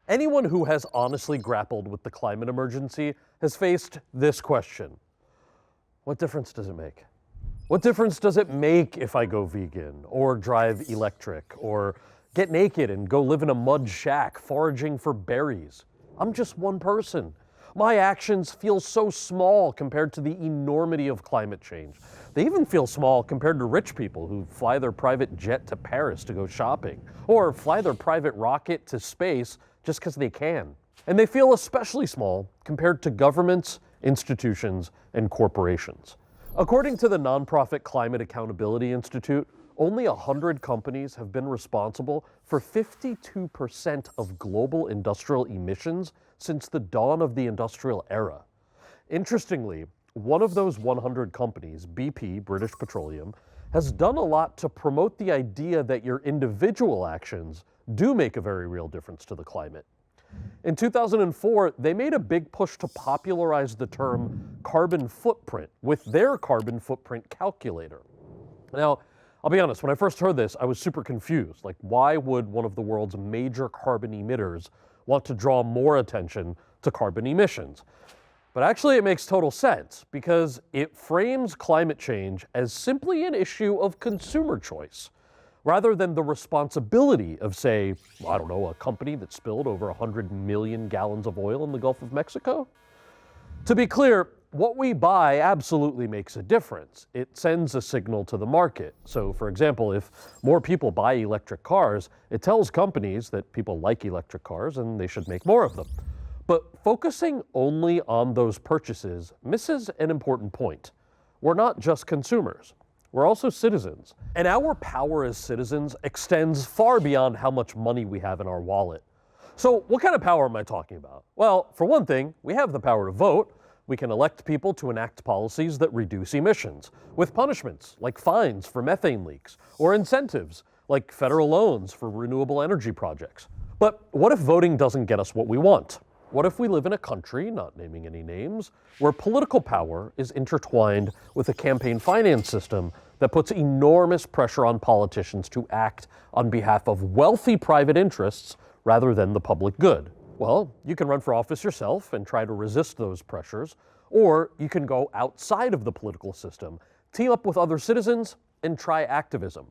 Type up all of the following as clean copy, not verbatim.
Anyone who has honestly grappled with the climate emergency has faced this question. What difference does it make? What difference does it make if I go vegan, or drive electric, or get naked and go live in a mud shack foraging for berries? I'm just one person. My actions feel so small compared to the enormity of climate change. They even feel small compared to rich people who fly their private jet to Paris to go shopping, or fly their private rocket to space just because they can. And they feel especially small compared to governments, institutions, and corporations. According to the nonprofit Climate Accountability Institute, only 100 companies have been responsible for 52% of global industrial emissions since the dawn of the industrial era. Interestingly, one of those 100 companies, BP, British Petroleum, has done a lot to promote the idea that your individual actions do make a very real difference to the climate. In 2004, they made a big push to popularize the term carbon footprint with their carbon footprint calculator. Now, I'll be honest, when I first heard this, I was super confused. Like, why would one of the world's major carbon emitters want to draw more attention to carbon emissions? But actually, it makes total sense because it frames climate change as simply an issue of consumer choice, rather than the responsibility of, say, I don't know, a company that spilled over 100 million gallons of oil in the Gulf of Mexico. To be clear, what we buy absolutely makes a difference. It sends a signal to the market. So, for example, if more people buy electric cars, it tells companies that people like electric cars and they should make more of them. But focusing only on those purchases misses an important point. We're not just consumers. We're also citizens. And our power as citizens extends far beyond how much money we have in our wallet. So what kind of power am I talking about? Well, for one thing, we have the power to vote. We can elect people to enact policies that reduce emissions, with punishments like fines for methane leaks, or incentives like federal loans for renewable energy projects. But what if voting doesn't get us what we want? What if we live in a country, not naming any names, where political power is intertwined with a campaign finance system that puts enormous pressure on politicians to act on behalf of wealthy private interests rather than the public good? Well, you can run for office yourself and try to resist those pressures, or you can go outside of the political system, team up with other citizens, and try activism.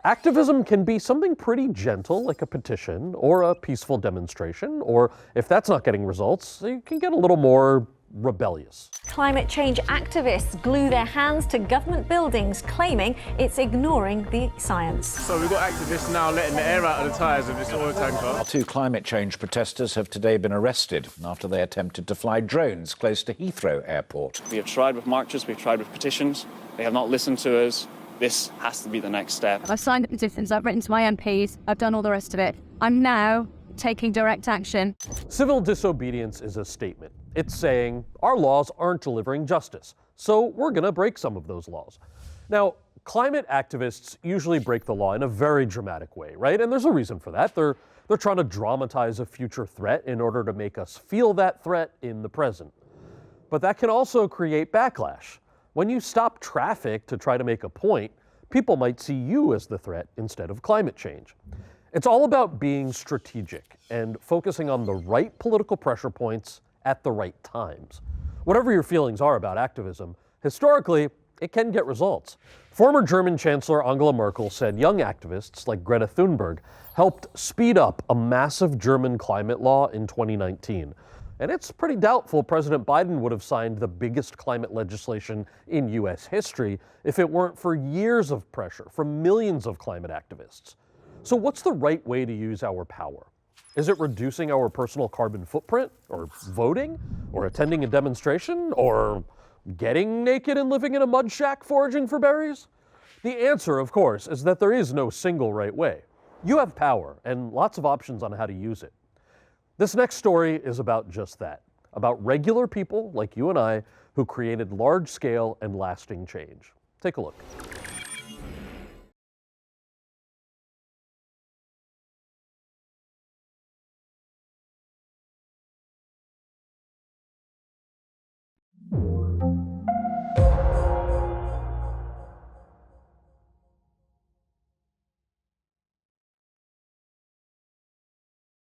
Activism can be something pretty gentle, like a petition or a peaceful demonstration, or if that's not getting results, you can get a little more rebellious. Climate change activists glue their hands to government buildings, claiming it's ignoring the science. So we've got activists now letting the air out of the tyres of this oil tanker. 2 climate change protesters have today been arrested after they attempted to fly drones close to Heathrow Airport. We have tried with marches, we've tried with petitions. They have not listened to us. This has to be the next step. I've signed the petitions, I've written to my MPs, I've done all the rest of it. I'm now taking direct action. Civil disobedience is a statement. It's saying our laws aren't delivering justice, so we're going to break some of those laws. Now, climate activists usually break the law in a very dramatic way, right? And there's a reason for that. They're trying to dramatize a future threat in order to make us feel that threat in the present. But that can also create backlash. When you stop traffic to try to make a point, people might see you as the threat instead of climate change. It's all about being strategic and focusing on the right political pressure points at the right times. Whatever your feelings are about activism, historically, it can get results. Former German Chancellor Angela Merkel said young activists like Greta Thunberg helped speed up a massive German climate law in 2019. And it's pretty doubtful President Biden would have signed the biggest climate legislation in U.S. history if it weren't for years of pressure from millions of climate activists. So what's the right way to use our power? Is it reducing our personal carbon footprint, or voting, or attending a demonstration, or getting naked and living in a mud shack foraging for berries? The answer, of course, is that there is no single right way. You have power and lots of options on how to use it. This next story is about just that, about regular people like you and I who created large-scale and lasting change. Take a look.